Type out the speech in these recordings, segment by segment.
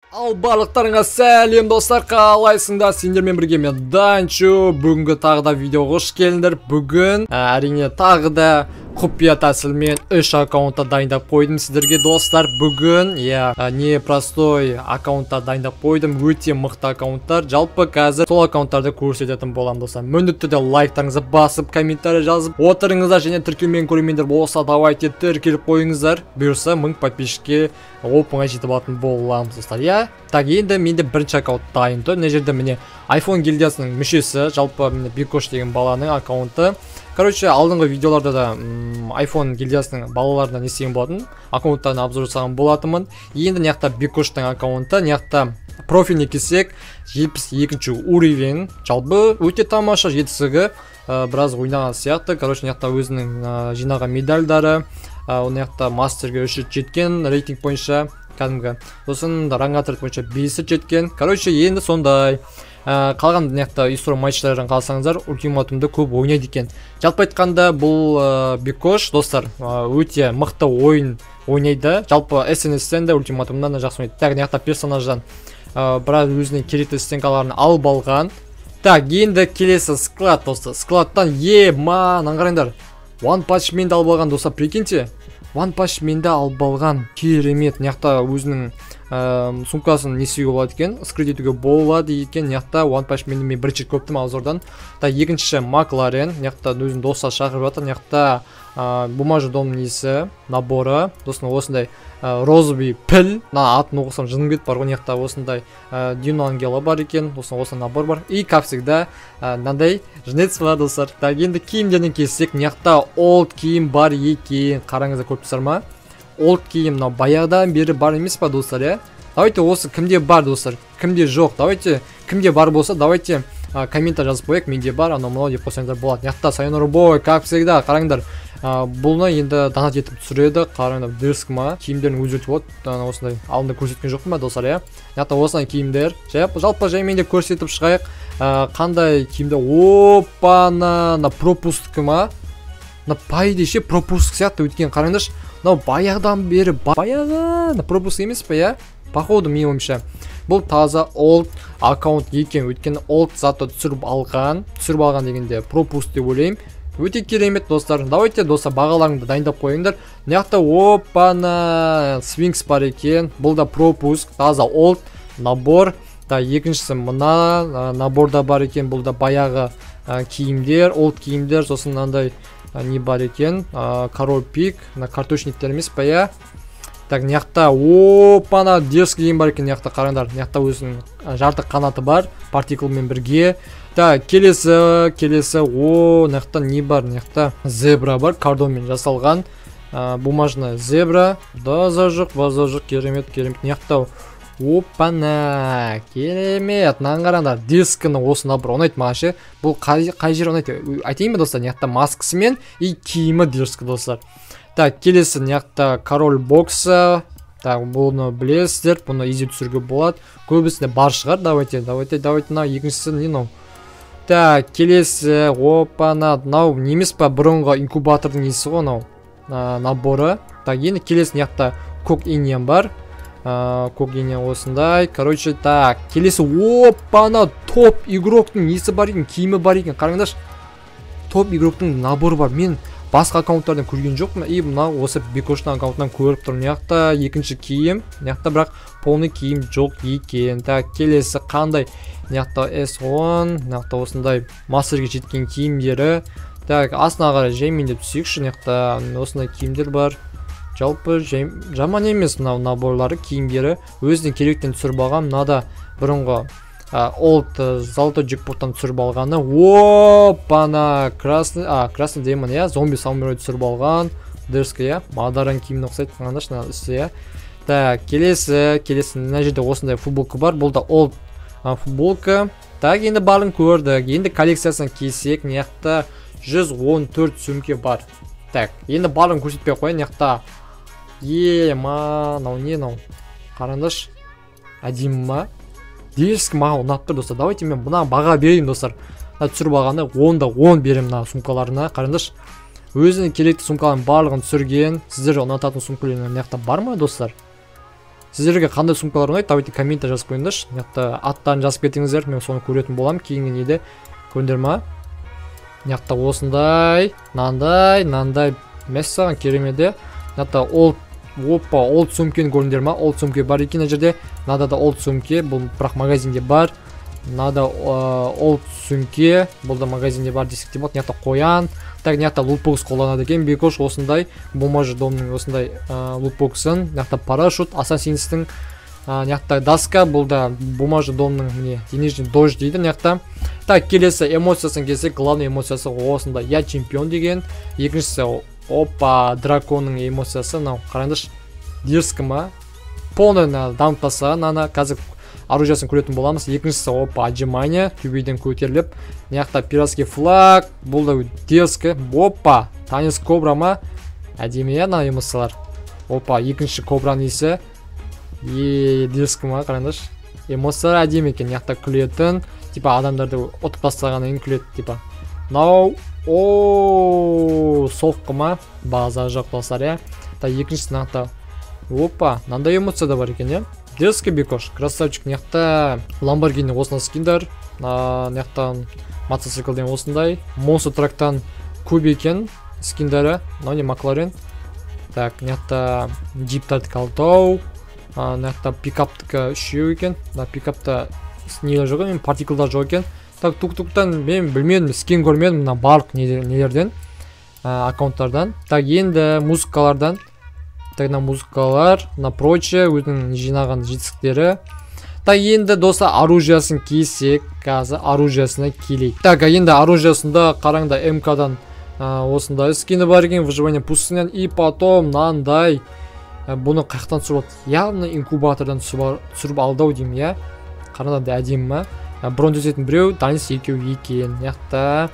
Ал барлықтарыңа сәлем достар, қалайсыңдар? Сендермен бірге мен Данчо. Бүгінгі тағы да видеоға қош келдіңдер. Бүгін әрине тағы да құпия тәсілмен 3 аккаунтта дайындап қойдым сіздерге достар. Бүгін не простой аккаунтта дайындап қойдым, өте мықты аккаунттар. Жалпы қазір сол аккаунттарды көрсететін боламын достар. Міндетті түрде лайктарыңызды басып, комментарий жазып отырыңыздар, және тіркелмеген көрермендер болса, давайте тіркеліп қойыңыздар. Бұйырса 1000 подписчикке оп-оңай жетіп алатын боламыз достар. Так, енді менде бірінші аккаунт дайын тұр. Мына жерде міне iPhone гильдиясының мүшесі, жалпы міне Бикош деген баланың аккаунты. Короче, алдыңғы видеоларда да iPhone гильдиясының балаларына не істеген болатын, аккаунттарын обзор жасаған болатынмын. Енді мына Бикоштың аккаунты, мына профиліне келсек, 72 уровень. Жалпы өте тамаша, жетістігі біраз ойнаған сияқты. Короче, мына өзінің жинаған медальдары, оны мастерге 3 жеткен, рейтинг бойынша кәдімгі. Сосын ранг атрет бойынша 5 жеткен. Короче, енді сондай. Қалған история матчтарын қалсаңыздар, ультиматумды көп ойнайды екен. Жалпы айтқанда бұл Бикош достар өте мықты ойын ойнайды. Жалпы SNS-тен де ультиматумнан да жақсы ойнайды. Так, персонаждан біраз өзінің керекті стенкаларын алып алған. Так, енді келесі склад достар. Складтан қараңдар. One Punch Man'ді алып алған достар, прикиньте. One Punch Man'ді алып алған, керемет. Мына өзінің сумкасын несуге болады екен, скрит етуге болады екен. Мына One Punch Man'ді мен бірінші көптім аузордан. Так, екіншісі Макларен, мына өзінің достар шақырып жатыр. Мына бумажный дом несі, наборы, сосын осындай розовый піл, атын оқысам жыным кетіп бар ғой. Мына осындай Дюна Ангела бар екен, осындай набор бар. И как всегда мынандай жнец бар достар. Так, енді киімдерден келсек, мына олд киім бар екен. Қараңыздар, көріпсіздер ма? Олд киім мынау баяғыдан бері бар емес па достар, Давайте осы кімде бар достар, кімде жоқ. Давайте кімде бар болса, давайте комментарий жазып қояйық, менде бар, анау деп қойсаңыздар болады. Мына Сайонар бой, как всегда, қараңдар. Бұлны енді донат етіп түсіреді. Қараңдар, дерск ма, киімдерін өзгертіп от. Осындай алдында көрсеткен жоқпын ба достар, Мына осындай киімдер. Жалпы жаймен де көрсетіп шығайық. Қандай киімдер? Опа-на пропуск ма? По идее пропуск сияқты өткен. Қараңдаршы, мынау баяғыдан бері баяғы пропуск емес па, Походу, мен ойымша бұл таза олд аккаунт екен. Өйткені олд заты түсіріп алған дегенде пропуск деп ойлаймын. Өте керемет достар. Давайте достар бағаларыңды дайындап қойыңдар. Мына опа-на свинкс бар екен. Бұл да пропуск, таза олд набор. Екіншісі мына наборда бар екен. Бұл да баяғы киімдер, олд киімдер. Сосын мынандай не бар екен, король пик, карточниктер емес па, Так, мына опа-на дерзкий киім бар екен. Мына қараңдар, мына өзінің жарты қанаты бар, партиклмен бірге. Так, келесі, мына не бар? Мына зебра бар, кардонмен жасалған, бумажный зебра. Базажық, керемет. Мына опа-на, керемет. Қараңдар, дискіні осы набор ұнайды маған. Бұл қай жер ұнайды? Айтайын ба достар, мына маскасымен и киімі дерзкі достар. Так, келесі мына король бокса. Так, бұны білесіздер, бұны изи түсіруге болады. Көбісінде бар шығар. Давайте, екіншісі не мынау? Так, келесі, опа-на, мынау немес па, бұрынғы инкубатордың несі ғой мынау наборы. Так, енді келесі мына көк иньям бар. Көк иньям осындай. Короче, так, келесі опа-на топ игроктың несі бар екен, киімі бар екен. Қараңдаршы, топ игроктың наборы бар. Мен басқа аккаунттардан көрген жоқпын. И мынау осы Бикоштың аккаунтынан көріп тұрмын. Мына екінші киім, мына бірақ полный киім жоқ екен. Так, келесі қандай? Мына S10, мына осындай мастерге жеткен киімдері. Так, астына қарай жаймен деп түсейікші. Мына осындай киімдер бар. Жалпы жаман емес мынау наборлары, киімдері. Өзінің керектен түсіріп алған. Мынада бұрынғы олд золотой джекпоттан түсіріп алғаны. Опа-на красный демон, зомби самурай түсіріп алған. Дерзкі, мадаран киімін ұқсайды. Қаңдашы үсті, Так, келесі мына жерде осындай футболка бар. Бұл да олд футболка. Так, енді барын көрдік. Енді коллекциясын келсек, мына 114 сөмке бар. Так, енді барын көрсетпей қойын. Мынау не мынау? Қараңдаршы, әдемі ма? Дерзкі маған ұнап тұр достар. Давайте мен бұна баға берейін достар. Түсіріп алғаны 10-да 10 берем сумкаларына. Қараңдаршы, өзінің керекті сумкаларын барлығын түсірген. Сіздер ұнататын сумкаларына бар ма достар? Сіздерге қандай сумкалар ұнайды, давайте комментте жазып қойыңдаршы. Мына аттарын жазып кетіңіздер, мен соны көретін боламын кейінгі неде. Көрдіңдер ма? Мына осындай, мынандай мәссаған керемеді. Мына олд сөмкені көрдіңдер ма? Олд сөмке бар екен жерде. Мынада да олд сөмке, бұл бірақ магазинде бар. Мынада олд сөмке, бұл да магазинде бар десек те болады. Мына қоян. Так, мына лутбокс қолданады екен. Бекош осындай, бумажы домның осындай лутбоксын. Мына парашют, Assassin'стің мына доска, бұл да бумажы домның міне денежный дож дейді мына. Так, келесі эмоциясын келсек, главный эмоциясы осындай я чемпион деген. Екіншісі опа, драконның эмоциясы, мынау қараңдаршы, дерзкі ма? Полный дамып тастаған, қазір оружиясын көретін боламыз. Екіншісі опа, отжимание, төбеден көтеріліп. Мына пиратский флаг, бұл да дерзкі. Опа, танец кобра ма? Әдемі мына эмоциялар. Опа, екінші кобраның есі. Дерзкі ма? Қараңдаршы. Эмоциялар әдемі екен. Мына күлетін, типа адамдарды отып тастағаннан кейін күледі, типа. Нау, соққы ма? База жоқ достар, я. Так, екіншісі мына. Опа, мынандай эмоция да бар екен, я. Дерзкий бекош, красавчик. Мына Lamborghini осындай скиндер. Мына мотоциклден осындай. Monster Truck'тан көп екен скиндері. Не Макларен. Так, мына джиптарды қалдау. Мына пикаптікі үшеу екен. Пикапта нелер жоқ екен, партиклдар жоқ екен. Так, тук-туктан мен білмедім, скин көрмедім мына барлық нелерден, аккаунттардан. Так, енді музыкалардан. Так, мына музыкалар, мына прочее, өзінің жинаған жетістіктері. Так, енді достар оружиясын кисек, қазір оружиясына келейік. Так, енді оружиясында қараңда МК-дан осындай скины бар екен, выживание пустынен, и потом мынандай. Бұны қаяқтан түсіріп алды? Явно инкубатордан түсіріп алдау деймін, я. Қараңда әдемі ма? Бронь төсетін біреу, Данис екеу екен. Яқта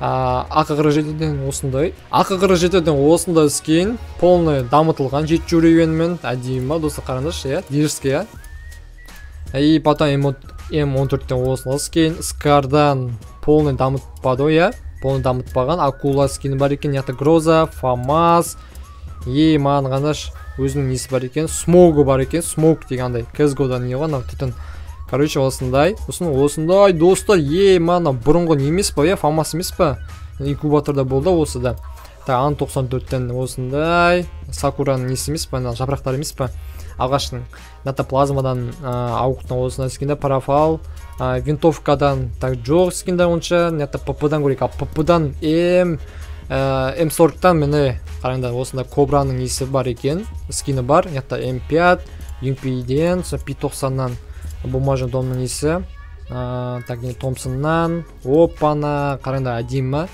АК-47-ден осындай. АК-47-ден осындай скин, полный дамытылған 7 жүрегенмен. Әдемі ма, достар қараңдаршы, дерзкий, я. И потом М14-ден осындай скин, Скардан полный дамытпады, я. Полный дамытпаған. Акула скины бар екен. Яқта Гроза, Фамас. Маған ғанаш өзінің несі бар екен. Смогы бар екен. Смог дегендай. CSGO-дан не ғой, түтін. Короче, осындай достар, мана бұрынғы немес па, Фамас емес па? Инкубаторда болды осы да. Так, Ан-94-тен осындай. Сакураның несі емес па, жапырақтар емес па? Ағаштың. Ната плазмадан ауықтың осындай скинда, парафал. Винтовкадан так жоқ скинда онша. Ната ПП-дан көрек, ПП-дан М40-тан мені қараңда осындай кобраның несі бар екен. Скины бар. Ната М5, UMP-ден, P90-нан. Бумажный домның несі. Так, Томпсоннан. Опана, қараңда әдемі.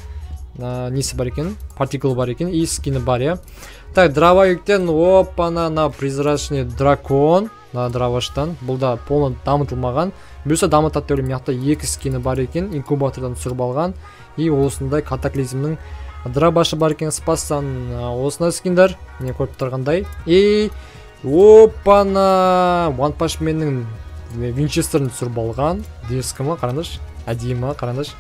Несі бар екен. Партикл бар екен. И скины бар, я. Так, дровоюктен опана на призрачный дракон. Дроваштан. Бұл да полный дамытылмаған. Бұйса дамытат төлім. Яқта 2 скины бар екен. Инкубатордан түсіріп алған. И осындай катаклизмнің дробашы бар екен. Спастан осындай скиндер. Не көріп тұрғандай. И опана. One Punch Man'нің Винчестерін түсіріп алған. Дерзкі ма, қараңдаршы. Әдемі, қараңдаршы.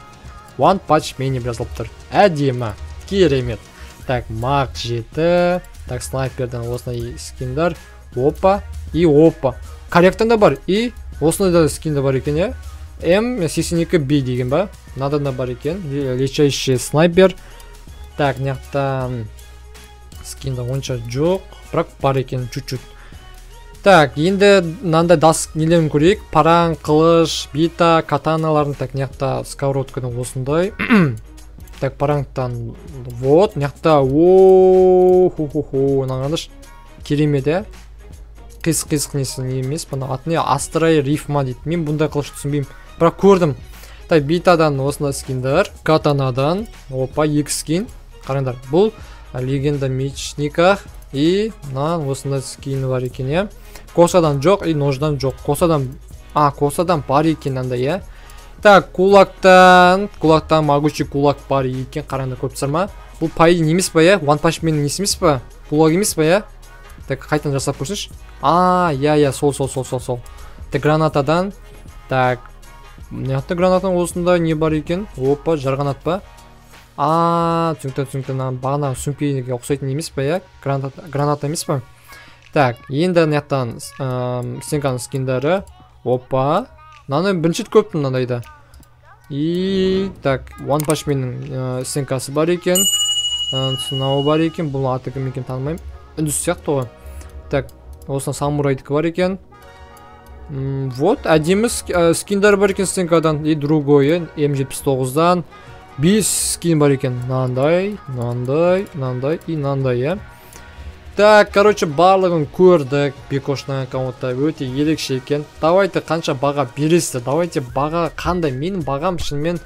One Punch Man жазылып тұр. Әдемі. Керемет. Так, Мак 7. Так, снайперден осындай скиндер. Опа. И опа. Корректен да бар. И осындай да скинда бар екен, я. М82B деген ба. Надо да бар екен. Лечайший снайпер. Так, мынаяқта скинда онша жоқ. Бірақ бар екен чуть-чуть. Так, енді мынандай нелерін көрейік. Параң, қылыш, бита, катаналарын. Так, мынаяқта сковородкадан осындай. Так, параңтан вот, мынаяқта нағандыш керемет, я. Қисық несі не емес, бұны аты не Астрай Рифма дейді. Мен бұндай қылыш түсінбеймін, бірақ көрдім. Так, битадан осындай скиндер, катанадан опа 2 скин. Қараңдар, бұл легенда мечниках и осындай скин бар екен, я. Косадан жоқ и нождан жоқ. Косадан бар екен анда, я. Так, кулактан могучий кулак бар екен. Қараңдар, көріп ма? Бұл пайды немес ба, я? One Punch Man несі емес па? Кулак емес па, я? Так, қайтан жасап көрсінші. Я, сол. Так, гранатадан. Так, мынаяқта гранатадан осында не бар екен? Опа, жарғанат па? Түсінікті, бағана сөмкеге ұқсайтын емес па, я? Граната емес па? Так, енді мынаяқтан стенканың скиндері. Опа. Мынаны бірінші рет көптім мынандайда. И так, One Punch Man'ның стенкасы бар екен. Сынауы бар екен. Бұл аты кім екен танымаймын. Үндіс сияқты ғой. Так, осына самурайдікі бар екен. Вот, әдемі скиндер бар екен стенкадан. И другой, М79-дан 5 скин бар екен. Нандай, и нандай, Так, короче, барлығын көрдік. Бекошның аккаунтта өте ерекше екен. Давайте қанша баға бересіздер. Давайте баға қандай. Менің бағам шынымен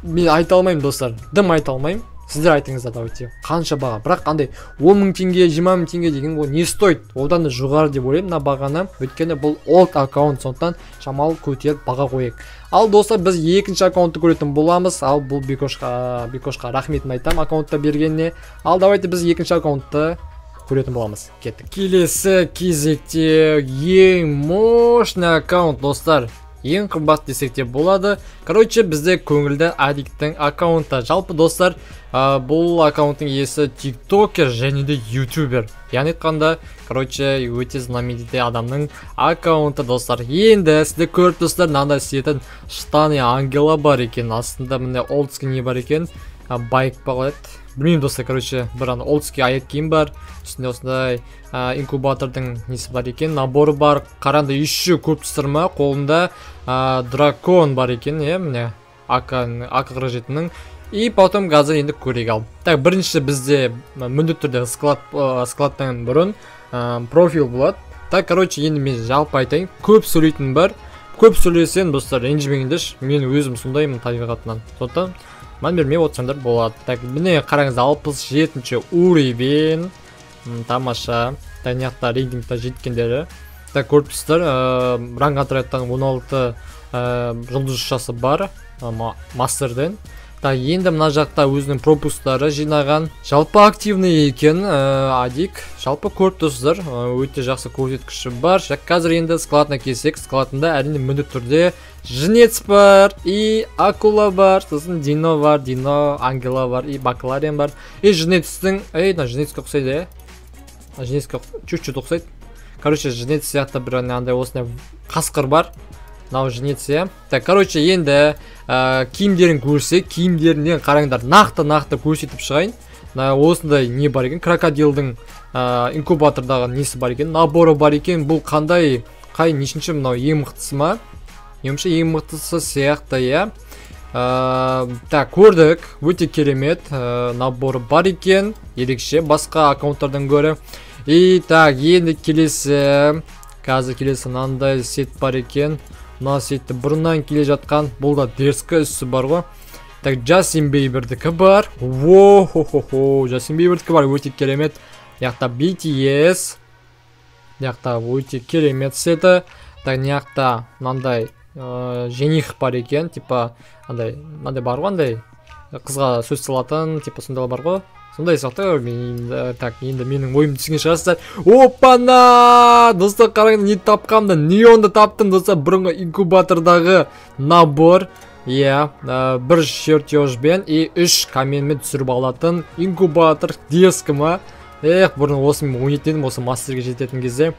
мен айта алмаймын, достар. Дым айта алмаймын. Сіздер айтыңыздар, давайте. Қанша баға. Бірақ қандай 10 000 теңге, 20 000 теңге деген ол не стоит. Одан да жоғары деп ойлаймын мына бағаны. Өйткені бұл олд аккаунт, сондықтан шамалы көтеріп баға қояйық. Ал достар, біз екінші аккаунтты көретін боламыз. Ал бұл Бекошқа рахметін айтам аккаунтта бергеніне. Ал давайте біз екінші аккаунтты көретін боламыз. Кеттік. Келесі кезекте ең мощный аккаунт, достар. Ең қымбат десек те болады. Короче, бізде көңілді Адиктің аккаунты. Жалпы, достар, бұл аккаунттың иесі тиктокер және де ютубер. Яғни айтқанда, короче, өте знаменитый адамның аккаунты, достар. Енді сізде көріп достар, мынандай сетін штаны ангела бар екен. Астында міне олдский не бар екен. Байк бағалайды. Білмеймін, достар, короче, бір олдский аяқ киім бар. Үстінде осындай инкубатордың несі бар екен. Наборы бар. Қаранды еще көп тұстырма. Қолында дракон бар екен. Міне АК-47-нің. И потом газы енді көрек ал. Так, бірінші бізде міндетті түрде складтан бұрын профил болады. Так, короче, енді мен жалпы айтайын. Көп сөйлейтін бар. Көп сөйлесен, достар, ренжімеңдер. Мен өзім сондаймын табиғатынан. Сондықтан мән бермей отырсаңдар болады. Так, міне қараңыз, 67-ші уровень. Тамаша. Тәнияқта рейтингта жеткендері. Так, көріп тұрсыздар, ранг отрядтан 16 жұлдызшасы бар. Мастерден. Так, енді мына жақта өзінің пропустары жинаған. Жалпы активный екен Адик. Жалпы көріп тұрсыздар, өте жақсы көрсеткіші бар. Қазір енді складына келсек, складында әрине міндетті түрде жнец бар, и акула бар, сосын дино бар, дино, ангела бар, и бакалариан бар. И жнецтің, на жнецке ұқсайды, жнецке чуть-чуть ұқсайды. Короче, жнец сияқты бір андай осындай қасқыр бар. Нау жнец. Так, короче, енді киімдерін көрсек, киімдерінен қараңдар, нақты көрсетіп шығайын. Осындай не бар екен, крокодилдің инкубатордағы несі бар екен, наборы бар екен. Бұл қандай, нешінші мынау ең мықтысы ма? Емші ең мықтысы сияқты, Так, көрдік, өте керемет наборы бар екен, ерекше басқа аккаунттардан көрі. И так, енді келесі, қазір келесі мынандай сет бар екен. Мына сетті бұрыннан келе жатқан, бұл да дерскі үсі бар ғой. Так, Джастин Бейбердікі бар. Воу-хо-хо-хо, Джастин Бейбердікі бар, өте керемет. Яқта BTS. Яқта өте керемет сеті. Так, яқта мынандай жених бар екен, типа, мынандай бар ғой, андай қызға сөз салатын, типа, сондай бар ғой. Сондай сияқты. Так, енді менің ойым түсінген шығарсыздар. Опана! Достар, қараңыз, не тапқамды, неонды таптым, достар, бұрынғы инкубатордағы набор. Бір чертежбен и 3 каменмен түсіріп алатын инкубатор дескіма. Бұрын осы мен ойнеттедім, осы мастерге жететін кезде.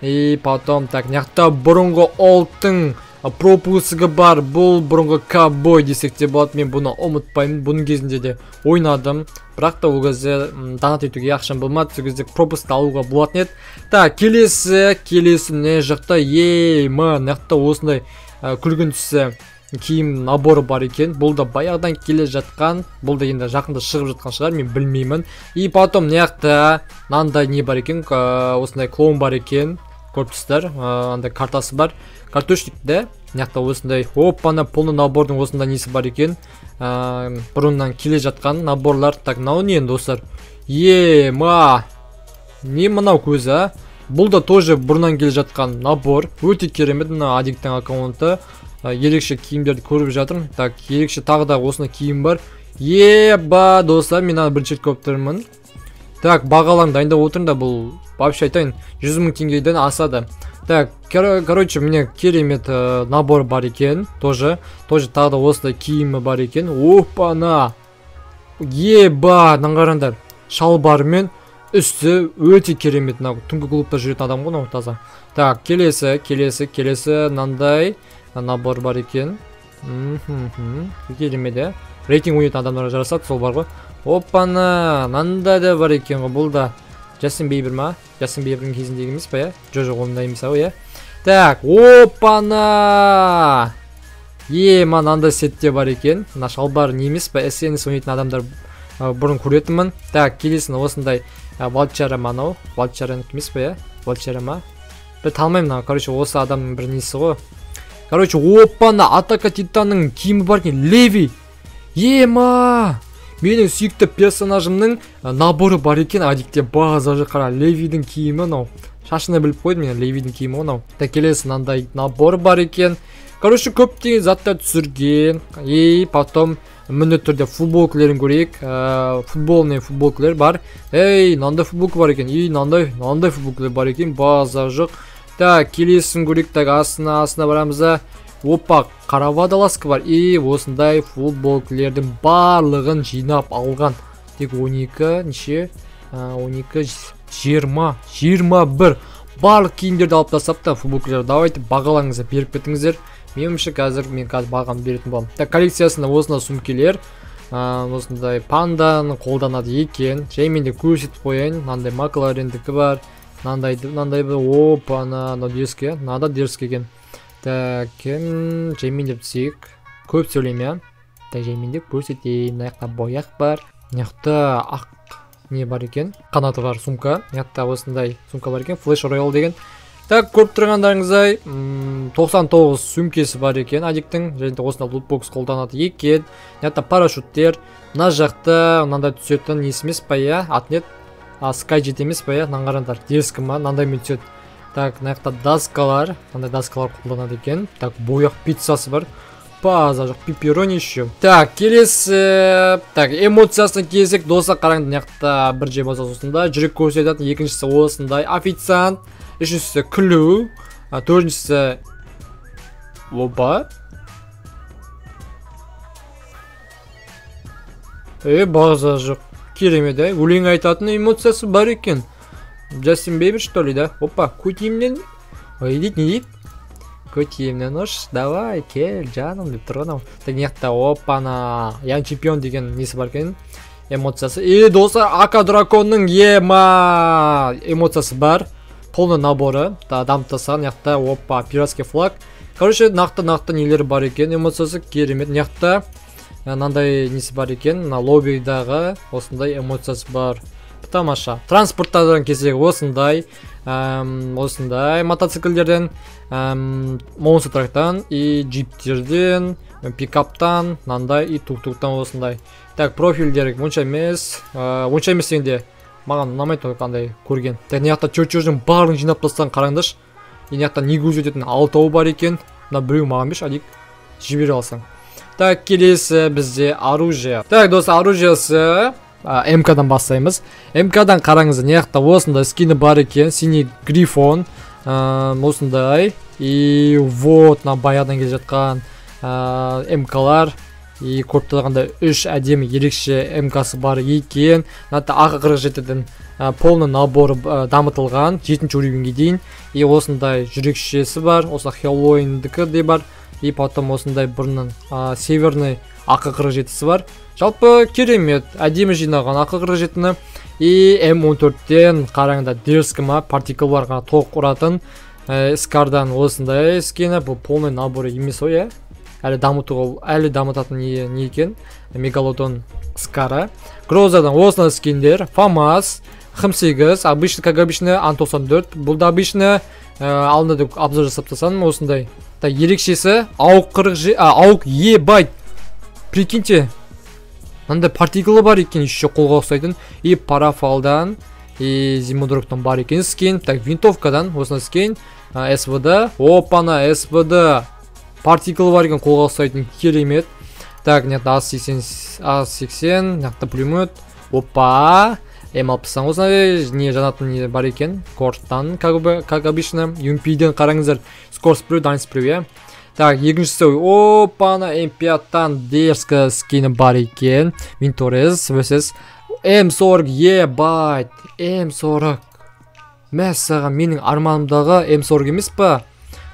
И потом, так, няқта бұрынғы олдтың пропусығы бар. Бұл бұрынғы кабой десек те болады. Мен бұны ұмытпаймын. Бұның кезінде де ойнадым. Бірақ та ол кезде донат етуге ақшам болмады. Сол кезде пропуск алуға болатын еді. Так, келесі не жақта няқта осындай күлгін түсі киім наборы бар екен. Бұл да баяғыдан келе жатқан. Бұл да енді жақында шығып жатқан шығар, мен білмеймін. И потом няқта мынандай не бар екен, осындай клоун бар екен. Көріпсіздер, андай картасы бар. Картошникте, няқта осындай, опана, полный набордың осындай несі бар екен. Бұрыннан келе жатқан наборлар. Так, мынау не енді, достар? Не мынау көзі, бұл да тоже бұрыннан келе жатқан набор. Өте керемет, мына Адиктің аккаунты. Ерекше киімдерді көріп жатырмын. Так, ерекше тағы да осындай киім бар. Достар, мен бірінші рет көріп тұрмын. Так, бағаларын дайындап отырмын да, бұл вообще айтайын 100 000 теңгеден асады. Так, короче, мне керемет набор бар екен. Тоже тағы да осындай киімі бар екен. Опана! Наңғарандар. Шалбармен үсті өте керемет. Мына түнгі клубта жүретін адам ғой мынау таза. Так, келесі мынандай набор бар екен. Керемет. Рейтинг ойнайтын адамдарға жарасады, сол бар ғой. Опана, мынандай да бар екен ғой. Бұл да Джастин Бейбер ма? Джастин Бейбердің кезіндегі емес па, Жо-жоқ онда емес ау, Так, опана! Мынандай сетте бар екен. Мына шалбар не емес па? SNS ойнайтын адамдар бұрын көретінмін. Так, келесін осындай Валчара манау. Валчара емес па, Валчара ма? Бір талмаймын, короче, осы адамның бір несі ғой. Короче, опана, Атака Титанның киімі бар екен. Леви! Менің сүйікті персонажымның наборы бар екен. Адикте база қара Левидің киімі мынау. Шашына біліп қойдым мен Левидің киімі мынау. Так, келесі мынандай набор бар екен. Короче, көптеген заттар түсірген. Потом міндетті түрде футболкаларын көрейік. Футболный футболкалар бар. Мынандай футболка бар екен. Мынандай футболкалар бар екен. База жоқ. Так, келесін көрейік. Так, астына барамызда. Опа, Каравадаласка бар. Осындай футболкалардың барлығын жинап алған. Тек 12, неше? 12, 21. Барлық киімдерді алып тастапты футболкалар. Давайте бағалаңызды беріп кетіңіздер. Мен қазір бағам беретін боламын. Так, коллекциясында осындай сумкелер, осындай панданы қолданады екен. Жаймен де көрсетіп қояйын. Мынандай Макларендікі бар. Мынандай бір опана, дерзкий, надо дерзкий екен. Так, жаймен деп түсейік. Көп сөйлейм, Так, жаймен деп көрсетейін. Мына бояқ бар. Мына ақ не бар екен. Қанаты бар сумка. Мына осындай сумка бар екен. Flash Royale деген. Так, көріп тұрғандарыңыздай 99 сөмкесі бар екен Адиктің. Және осында лутбокс қолданады екен. Мына парашюттер. Мына жақта мынандай түсетін несімес па, Атнет. Skyjet емес па, қараңдар. Дерзкі ма, мынандай мен түседі. Так, мына жақта даскалар. Мынандай даскалар қолданады екен. Так, бояқ пиццасы бар. База жоқ, пепперони еще. Так, келесі. Так, эмоциясына келсек, достар қараңдар. Мына жақта бір жай болса осында жүрек көрсететін, екіншісі осындай официант. Үшіншісі күлу, төртіншісі опа. База жоқ. Керемет, өлең айтатын эмоциясы бар екен. Джастин Бейбер, что ли, да? Опа, көтейімнен. Не дейді? Көтейімнен ұш, давай, кел, жаным деп тұрған ау. Так, неқта, опана, яң чемпион деген несі бар екен. Эмоциясы. Достар, Ака Драконның эмоциясы бар. Полный наборы, дамтасан, яқта, опа, пиратский флаг. Короче, нақты нелер бар екен, эмоциясы керемет. Яқта, мынандай несі бар екен, на лоббидағы осындай эмоциясы бар. Тамаша. Транспорттардан кезек осындай мотоциклдерден, монстр трактан, джиптерден, пикаптан, мынандай, тук-туктан осындай. Так, профильдер онша емес дегенде маған ұнамайды қандай көрген. Так, мына чөчөждің барын жинап тастаған қараңдаршы. Мына негіз өтетін 6-ау бар екен. Мына біреу маған беш, Адик жібере алсаң. Так, келесі бізде оружие. Так, достар, оружиясы МК-дан бастаймыз. МК-дан қараңыз, мына осындай скины бар екен. Синий грифон, осындай. Вот, баяғыдан келе жатқан МК-лар. Көріп 3 әдемі ерекше МК-сы бар екен. АК-47-дің полный наборы дамытылған 7-ші уровеньге дейін. Осындай жүрекшесі бар. Осы Хеллоуиндікі де бар. Потом осындай бұрыннан северный АК-47-сі бар. Жалпы керемет, әдемі жинаған АК-47-ні. М14-тен қараңда дерзкі ма, партиклбарға тоқ ұратын. Скардан осындай скені. Бұл полный наборы емес ой, әлі дамытатын не екен. Мегалодон Скара. Грозадан осындай скиндер. ФАМАС, Х8, обычный, как обычный, Ан-94. Бұл да обычный, алдында да обзор жасап тастадым осындай. Ерекшесі ауық ебайт. Прикиньте. Мынандай партиклы бар екен, еще қолға ұқсайтын. Парафалдан, Зимодроктан бар екен скин. Так, винтовкадан осындай скин. СВД. Опана, СВД. Партиклы бар екен, қолға ұқсайтын, керемет. Так, А-60, пулемет. Опа. М60 осындай не жанатын бар екен. Корттан, как обычно. Юмпиден қараңыздар. Скорс плю, дайнс плю, Так, екіншісі, опана, М5-тан дерзкі скині бар екен. Винторез vs М40 ебать. М40. Мәссаған, менің арманымдағы М40 емес па?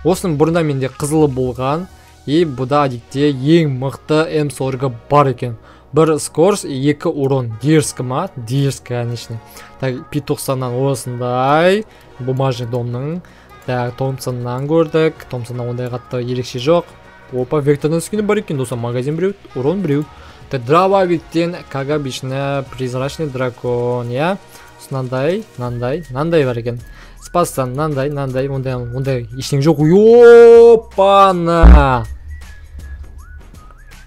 Осының бұрында менде қызылы болған. И бұда әдетте ең мықты М40 бар екен. Бір скорс, 2 урон. Дерзкі ма? Дерзкі, конечно. Так, P90-нан осындай. Бумажный домның. Так, Томпсоннан көрдік. Томпсоннан ондай қатты ерекше жоқ. Опа, вектордан түскені бар екен. Доса, магазин біреу, урон біреу. Так, дробовиктен, как обычно, призрачный дракон, я. Нандай бар екен. Спастан, нандай, ондай ештеңе жоқ. Опана!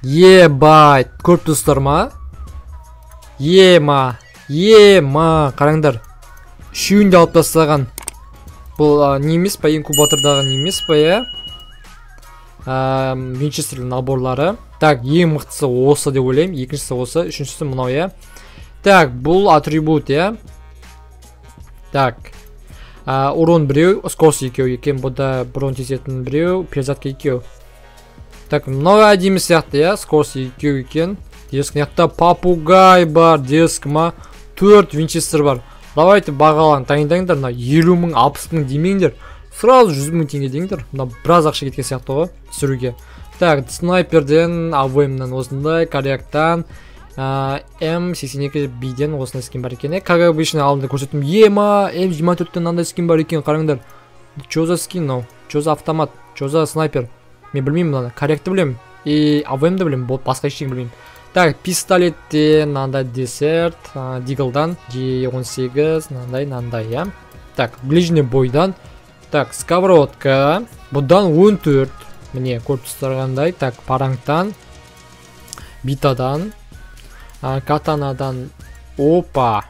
Ебать, көріп тұрсыздар ма? Ема, қараңдар. Үшеуін де алып тастаған. Бұл не емес па, инкубатордағы не емес па, я? Винчестерлі наборлары. Так, ең мықтысы осы деп ойлаймын. Екіншісі осы, үшіншісі мынау, я. Так, бұл атрибут, я. Так, урон біреу, скорс екеу екен, бұда бұрын тесетін біреу, перзатка екеу. Так, много әдемі сияқты, я, скорс екеу екен. Дерзкі, яқта попугай бар, дерзкі ма, 4 винчестер бар. Давайте бағалан, таңдаңдар, 50 мың, 60 мың демеңдер. Сразу 100 мың теңге деңдер. Біраз ақша кеткен сияқты ғой, сүруге. Так, снайперден, АВМнан осындай, корректан, М82Бден осындай скин бар екен. Как обычно алдында көрсеттім. Ема, М24-тен андай скин бар екен, қараңдар. Чо за скин, но? Чо за автомат? Чо за снайпер? Мен білмеймін мынаны. Корректі білем. И АВМді білем, басқа ештеңе білмеймін. Так, пистолеттен нандай десерт, Диглдан G18, нандай, я. Так, ближний бойдан. Так, сковородка. Бұдан 14. Міне, көріп тұстарғандай. Так, параңтан. Битадан. Катанадан. Опана.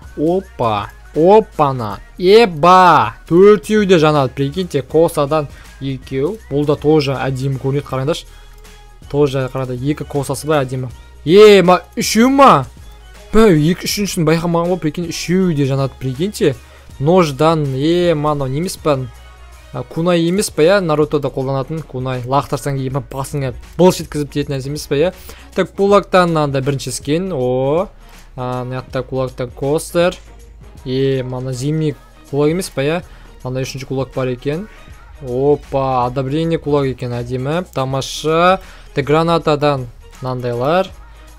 Еба! Төртеу де жанады. Прикиньте, косадан екеу. Бұл да тоже әдемі көрінеді, қараңдашы. Тоже қарады, екі косасы бар әдемі. Ема, үшеу ма? Үшіншісін байқамаған ғой, прикинь, үшеу де жанады, прикиньте. Нождан, мынау немес па? Кунай емес па, я? Нарутода қолданатын кунай. Лақтарсаң ема басыңа бұлш еткізіп тиетін нәрсе емес па, я? Так, кулактан мынандай бірінші скин. Мыняқта кулактан костер. Мына зимний кулак емес па, я? Мына үшінші кулак бар екен. Опа, одобрение кулак екен, әдемі. Тамаша. Так, гранатадан мынандайлар.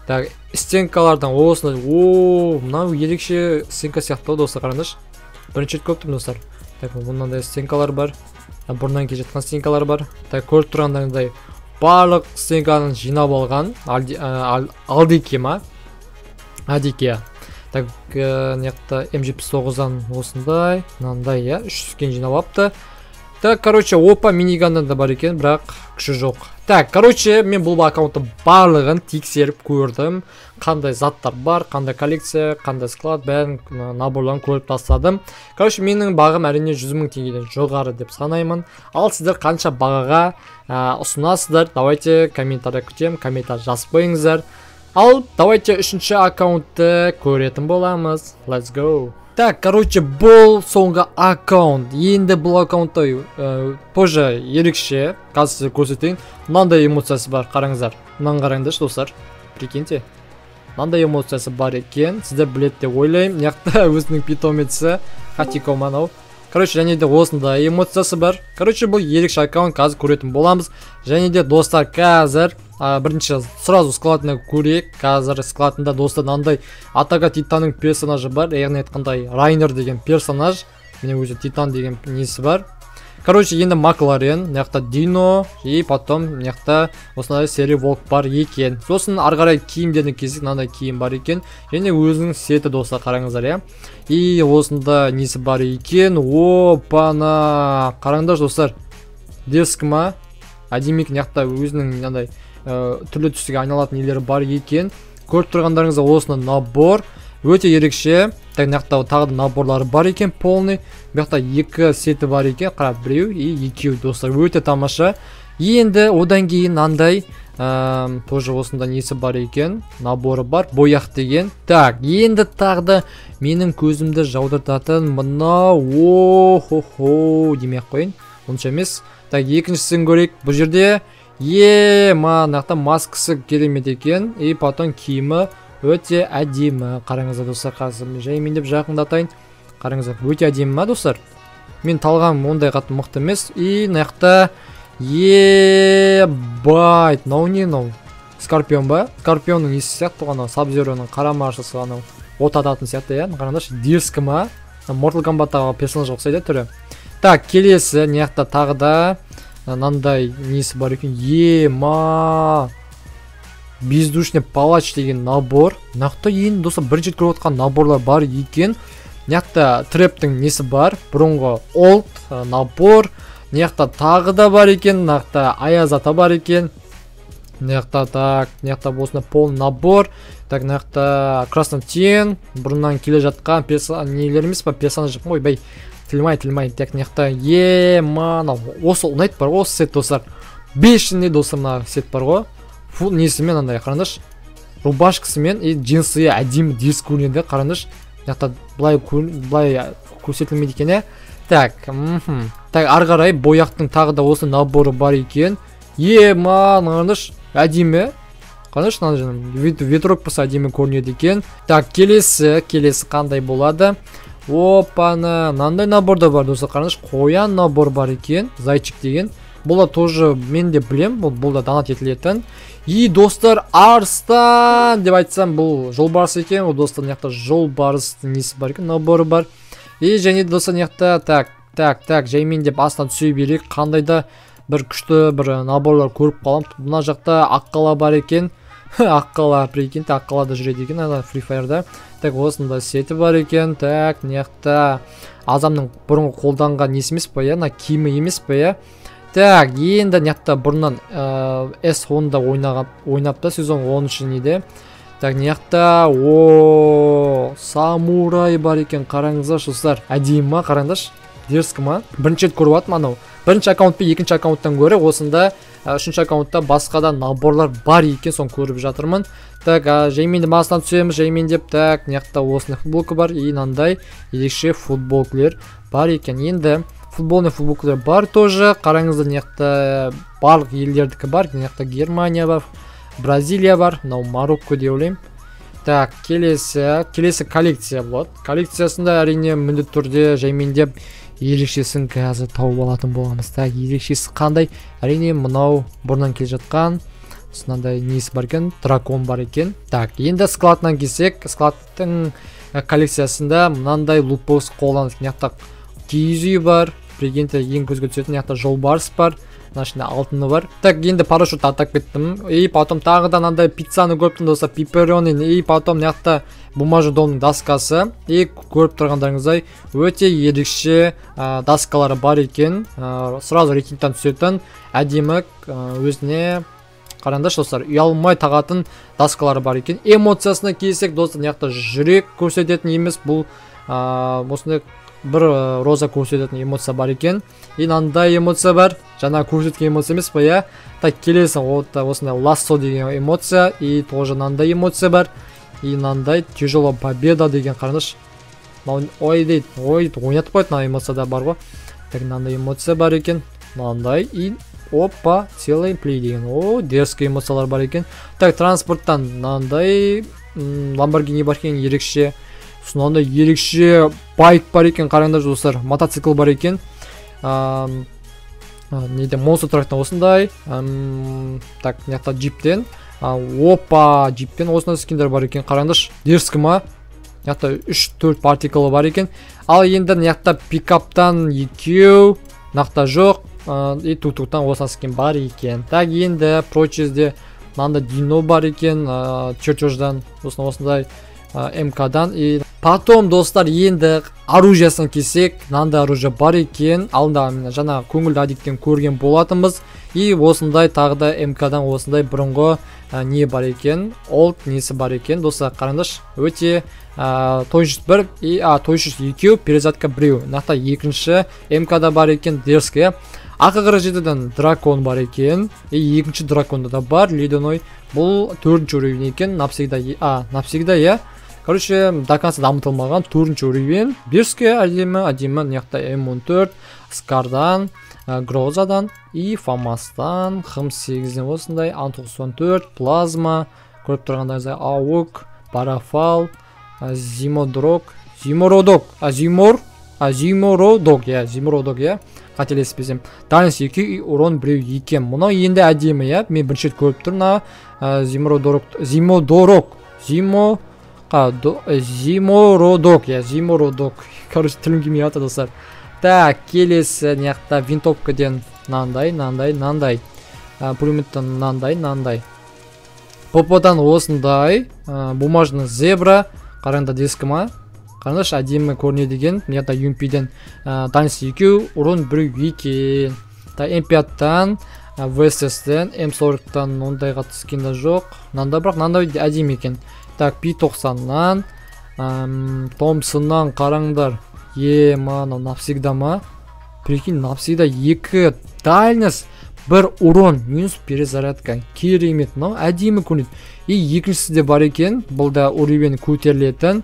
Так, стенкалардан осындай. Мынау ерекше стенка сияқты досы, қараңдаршы. Бірінші рет көптім достар. Так, мынандай стенкалар бар. Бұрыннан келе жатқан стенкалар бар. Так, көріп тұрғандағындай барлық стенканы жинап алған. Алдеке ма? Адеке. Так, неқта М79-дан осындай, мынандай, я, 3 скен жинап апты. Так, короче, опа, минигандан да бар екен, бірақ күші жоқ. Так, короче, мен бұл аккаунтты барлығын тексеріп көрдім. Қандай заттар бар, қандай коллекция, қандай склад, бәрін наборларын көріп тастадым. Короче, менің бағым әрине 100 мың теңгеден жоғары деп санаймын. Ал сіздер қанша бағаға ұсынасыздар, давайте комментария күтем, комментарий жазып қойыңыздар. Ал давайте үшінші аккаунтты көретін боламыз. Let's go. Так, короче, бұл соңғы аккаунт. Енді бұл аккаунтты позже ерекше қазір көрсетейін. Мынандай эмоциясы бар, қараңыздар. Мынаны қараңдаршы, достар. Прикиньте. Мынандай эмоциясы бар екен. Сіздер біледі деп ойлаймын. Яқта өзінің питомеці Хатико манау. Короче, және де осындай эмоциясы бар. Короче, бұл ерекше аккаунт қазір көретін боламыз. Және де достар, қазір бірінші сразу складына көрейік. Қазір складында достар мынандай Атака Титанның персонажы бар. Яғни айтқандай Райнер деген персонаж. Міне өзі Титан деген несі бар. Короче, енді Макларен, мынаяқта Дино, и потом мынаяқта осындай серия волк бар екен. Сосын ары қарай киімдердің кезек мынандай киім бар екен. Және өзінің сеті достар, қараңыздар, я. И осында несі бар екен. Опана! Қараңдар достар. Дерзкі ма? Әдемек мынаяқта өзінің мынандай түрлі түсіге айналатын нелері бар екен. Көріп тұрғандарыңызда осында набор өте ерекше. Так, мынаяқта тағы да наборлары бар екен, полный. Мынаяқта 2 сеті бар екен, қарап біреу и екеу достар. Өте тамаша. Енді одан кейін мынандай тоже осында несі бар екен, наборы бар, бояқ деген. Так, енді тағы да менің көзімді жаудыртатын мынау, о-хо-хо демей қойын. Онша емес. Так, екіншісін көрейік. Бұл жерде мынаяқта маскасы керемет екен, и потом киімі өте әдемі. Қараңыздар достар, қазір жаймен деп жақындатайын. Қараңыздар, өте әдемі ма достар? Мен талғам ондай қатты мықты емес. И мына жақта ебайт, мынау не мынау? Скорпион ба? Скорпионның есі сияқты анау, Сабзероның қарама-қарсысы анау от ататын сияқты, иә. Қараңдаршы, дерзкі ма? Mortal Kombat'тағы персонаж ұқсайды түрі. Так, келесі мына жақта тағы да мынандай несі бар екен. Ема бездушный палач деген набор. Мына жақта енді достар бірінші рет көріп отқан наборлар бар екен. Мына жақта трэптің несі бар, бұрынғы олд набор. Мына жақта тағы да бар екен, мына жақта Аяз ата бар екен. Мына жақта так, мына жақта болсын полный набор. Так, мына жақта Красный Тен, бұрыннан келе жатқан нелер емес па, персонаж. Ой, бай, тілмай. Так, мына жақта ема, осы ұнайды бар ғой, осы сет достар. 5-шінде достар мына сет бар ғой. Фул несімен андай қараңдаршы. Рубашкасымен и джинсы әдемі дерс көрінеді, қараңдаршы. Мына жақта былай көрсетілмейді екен. Так, так, ары қарай бояқтың тағы да осы наборы бар екен. Ема, қараңдаршы, әдемі. Қараңдаршы, мына жаным, ветрок болса әдемі көрінеді екен. Так, келесі қандай болады? Опаны, мынандай набор да бар достар, қараңдаршы, қоян набор бар екен, зайчик деген. Бұл да тоже мен де білем, бұл да донат етілетін. И достар, арыстан деп айтсам, бұл жолбарыс екен. Ол достар, мына жақта жолбарыстың несі бар екен, наборы бар. И және достар, мына жақта так, жаймен деп астынан түсе берейік. Қандай да бір күшті бір наборлар көріп қалам. Мына жақта аққала бар екен. Аққала прикинь, аққалада жүреді екен, Free Fire'да. Так, осында сеті бар екен. Так, мына жақта азамның бұрынғы қолданған несі емес па, я, киімі емес па, я. Так, енді мына жақта бұрыннан S10-да ойнапты, сезон 13 неде. Так, мына жақта самурай бар екен, қараңыздар достар. Әдемі ма, қараңдаршы? Дерзкі ма? Бірінші рет көріп атым анау. Бірінші аккаунт пен екінші аккаунттан гөрі осында үшінші аккаунтта басқа да наборлар бар екен, соны көріп жатырмын. Так, жаймен де басынан түсеміз, жаймен деп. Так, мына жақта осындай футболка бар, и мынандай ерекше футболкалар бар екен. Енді футболный футболкалар бар тоже. Қараңыздар, мына жақта барлық елдердікі бар. Мына жақта Германия бар, Бразилия бар, мынау Марокко деп ойлаймын. Так, келесі коллекция болады. Коллекциясында әрине міндетті түрде жаймен деп ерекшесін қазір тауып алатын боламыз. Так, ерекшесі қандай? Әрине мынау бұрыннан келе жатқан мынандай несі бар екен, дракон бар екен. Так, енді складтан келсек, складтың коллекциясында мынандай лутбокс қолданылды. Мына жақта киіз үй бар, прикиньте, ең көзге түсетін. Мына жақта жолбарыс бар, мына ішінде алтыны бар. Так, енді парашют атап кеттім. И потом тағы да мынандай пиццаны көріптім достар, пепперони. И потом мына жақта бумажный домның доскасы. И көріп тұрғандарыңыздай өте ерекше доскалары бар екен. Сразу рейтингтен түсетін әдемі өзіне қараңдаршы достар, ұялмай тағатын доскалары бар екен. Эмоциясына келсек достар, мына жақта жүрек көрсететін емес, бұл осындай бір роза көрсететін эмоция бар екен. И мынандай эмоция бар, жаңа көрсеткен эмоция емес па, я. Так, келесі осындай лассо деген эмоция, и тоже мынандай эмоция бар. И мынандай тяжелая победа деген қараңдаршы. Ой дейді, ойнатып қойды, мына эмоцияда бар ғой. Так, мынандай эмоция бар екен, мынандай, и опа, целый плей деген. О, дерзкий эмоциялар бар екен. Так, транспорттан мынандай Lamborghini бар екен, ерекше. Сонда ерекше байк бар екен, қараңдар достар, мотоцикл бар екен. Неде монстр трактан осындай. Так, мына жақта джиптен. Опа, джиптен осындай скиндер бар екен, қараңдаршы. Дерзкі ма? Мына жақта 3-4 партикалы бар екен. Ал енді мына жақта пикаптан 2, мына жақта жоқ. И тук-туктан осындай скин бар екен. Так, енді прочезде мынандай дино бар екен, чертеждан, осындай МК-дан. И потом достар, енді оружиясын келсек, мынандай оружие бар екен. Алдында жаңа көңілді адиктен көрген болатынбыз. И осындай тағы да МК-дан осындай бұрынғы не бар екен, олд несі бар екен. Достар, қараңдаршы, өте той101 и той102 перезатка біреу. Мынақта екінші МК-да бар екен, дерзкі. АК-47-ден дракон бар екен. И екінші драконда да бар, ледяной. Бұл 4-ші уровень екен, навсегда, я. Короче, до конца дамытылмаған 4-ші уровень. Дерзкі, әдемі, мына жақта М14, Скардан, Грозадан и Фамастан, Хм8-ден осындай, Ан94, Плазма, көріп тұрғандарыңыздай AUK, Парафал, Зимородок, иә, қателеспесем. Дайнс 2 и урон 1 екен. Мұнау енді әдемі, иә. Мен бірінші рет көріп тұрмын. Зимородок. Короче, тілім келмей жатыр достар. Так, келесі неқта винтовкадан нандай. Пулеметтен нандай. Поподан осындай. Бумажный зебра. Қараңда дискіма. Қараңдашы, әдемі көрінеді екен. Неқта UMP-ден Дайнс 2 урон 1 екен. М5-тан, VSS-тен, М40-тан ондайға түскенде жоқ. Бірақ нандай әдемі екен. Так, P90-нан, Томпсоннан қараңдар. Мана, навсегда ма? Прикинь, навсегда 2 дальность, 1 урон, минус перезарядка. Керемет, әдемі көрінеді. И екіншісі де бар екен. Бұл да уровень көтерілетін.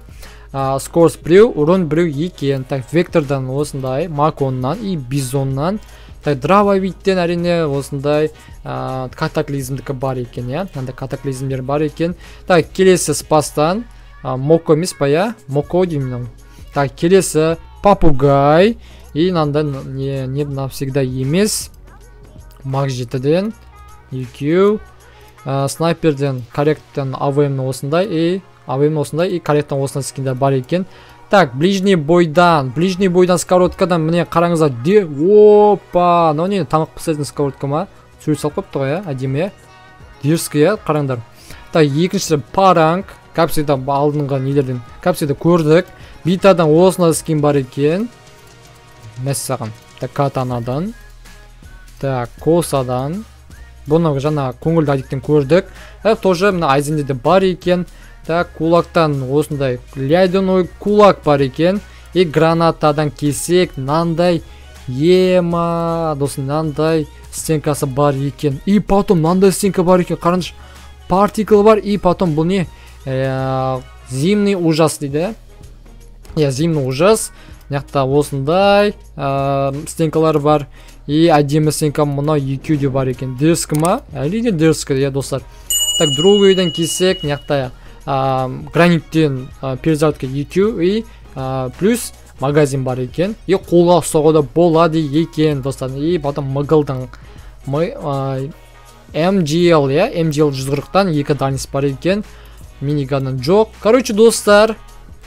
Скорс 1, урон 1 екен. Так, Вектордан осындай, Маконнан и Бизоннан. Так, Дравовиттен әрине осындай катаклизмдікі бар екен, иә. Катаклизмдер бар екен. Так, келесі Спастан, Моко емес па, иә? Моко деймін. Так, келесі Папугай. И нанда не навсегда емес. Мак 7-ден 2. Снайперден, корректтен АВМ-ны осындай. И корректтен осындай скиндер бар екен. Так, ближний бойдан сковородкадан міне қараңыздар. Опа, но не тамақ пісетін сковородка ма? Сурет салып қойыпты ғой, әдемі. Дерзкий, қараңдар. Так, екіншісі паранг. Капсида алдыңғы нелерден. Капсида көрдік. Битадан осындай скин бар екен. Мәссаған. Так, катанадан. Так, косадан. Бұны жаңа көңілді адиктен көрдік. Тоже мына айзенде де бар екен. Так, кулактан осындай лядяной кулак бар екен. И гранатадан кесек, нандай, досын, нандай стенкасы бар екен. И потом нандай стенка бар екен. Қараңыз, партикл бар. И потом бұл не? Зимний ужас дейді. Зимний ужас. Неқта осындай стенкалар бар. И әдемі стенка мұна екеуде бар екен. Дерзкі ма? Әрине дерзкі, достар. Так, другойдан кесек, неқта граниттен перезарядка 2 и плюс магазин бар екен. И қолға ұстауға болады екен, достар. И потом мыгылдан MGL, MGL 140-тан 2 дальность бар екен. Миниганнан жоқ. Короче, достар,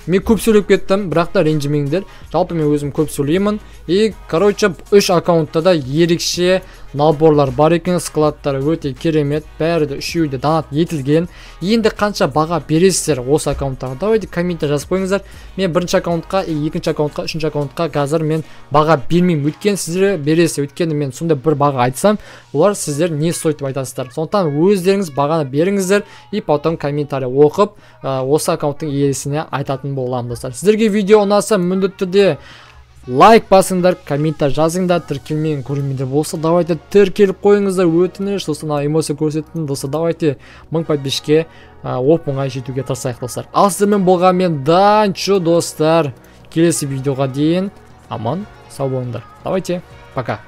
мен көп сөйлеп кеттім, бірақ та ренжімеңдер. Жалпы мен өзім көп сөйлеймін. И, короче, 3 аккаунтта да ерекше наборлар бар екен, складтары өте керемет, бәрі де үшеуі де донат етілген. Енді қанша баға бересіздер осы аккаунттарға? Давайте комментте жазып қойыңыздар. Мен бірінші аккаунтқа, екінші аккаунтқа, үшінші аккаунтқа қазір мен баға бермеймін. Өйткені сіздер бересіздер. Өйткені мен сонда бір баға айтсам, олар сіздер не стоит деп айтасыздар. Сондықтан өздеріңіз бағаны беріңіздер и потом комментарий оқып, осы аккаунттың иесіне айтатын боламын, достар. Сіздерге видео ұнаса міндетті түрде лайк басыңдар, комментар жазыңдар, тіркелмеген көрермендер болса, давайте тіркеліп қойыңыздар, өтініш. Достар, эмоция көрсеттім, достар, давайте 1000 подписчикке оп-оңай жетуге тырысайық, достар. Ал сіздермен болған мен Данчо, достар. Келесі видеоға дейін аман сау болыңдар. Давайте, пока.